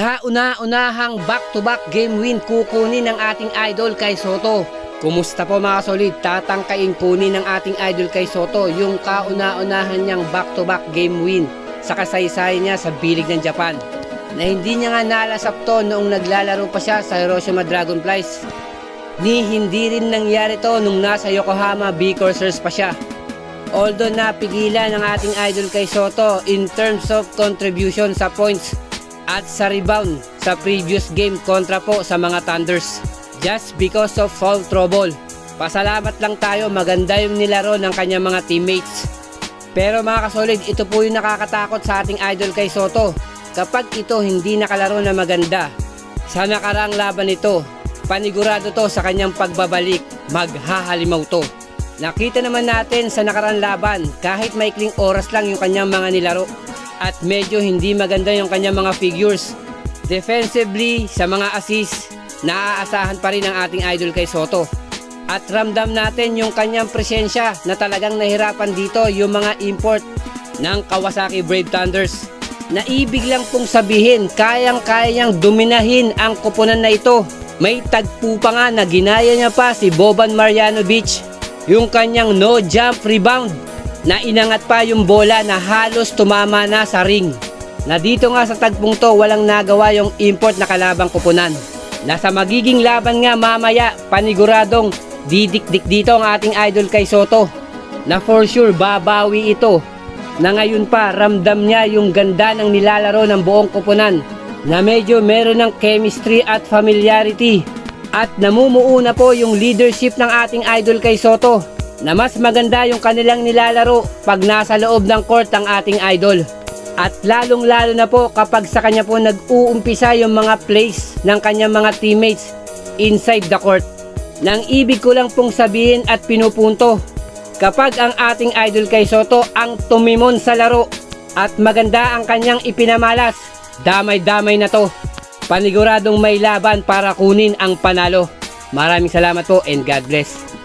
Kauna-unahang back-to-back game win kukunin ng ating idol kay Soto. Kumusta po mga solid? Tatangkain kunin ng ating idol kay Soto yung kauna-unahan niyang back-to-back game win sa kasaysayan niya sa bilig ng Japan, na hindi niya nga nalasap to noong naglalaro pa siya sa Hiroshima Dragonflies, ni hindi rin nangyari to nung nasa Yokohama B Corsairs pa siya. Although napigilan ng ating idol kay Soto in terms of contribution sa points at sa rebound sa previous game kontra po sa mga Thunders, just because of foul trouble. Pasalamat lang tayo, maganda yung nilaro ng kanyang mga teammates. Pero mga kasolid, ito po yung nakakatakot sa ating idol kay Soto. Kapag ito hindi nakalaro na maganda sa nakaraang laban nito, panigurado to sa kanyang pagbabalik, maghahalimaw to. Nakita naman natin sa nakaraang laban, kahit maikling oras lang yung kanyang mga nilaro at medyo hindi maganda yung kanyang mga figures. Defensively, sa mga assist, naaasahan pa rin ang ating idol kay Soto. At ramdam natin yung kanyang presensya na talagang nahirapan dito yung mga import ng Kawasaki Brave Thunders. Naibig lang pong sabihin, kayang-kayang dominahin ang koponan na ito. May tagpo pa nga na ginaya niya pa si Boban Marjanovic, yung kanyang no jump rebound, na inangat pa yung bola na halos tumama na sa ring. Na dito nga sa tagpong to, walang nagawa yung import na kalabang koponan. Nasa magiging laban nga mamaya, paniguradong didikdik dito ang ating idol kay Soto, na for sure babawi ito. Na ngayon pa ramdam niya yung ganda ng nilalaro ng buong koponan, na medyo meron ng chemistry at familiarity. At namumuo na po yung leadership ng ating idol kay Soto, na mas maganda yung kanilang nilalaro pag nasa loob ng court ang ating idol. At lalong lalo na po kapag sa kanya po nag-uumpisa yung mga plays ng kanyang mga teammates inside the court. Nang ibig ko lang pong sabihin at pinupunto, kapag ang ating idol kay Soto ang tumimon sa laro at maganda ang kanyang ipinamalas, damay-damay na to. Paniguradong may laban para kunin ang panalo. Maraming salamat po and God bless.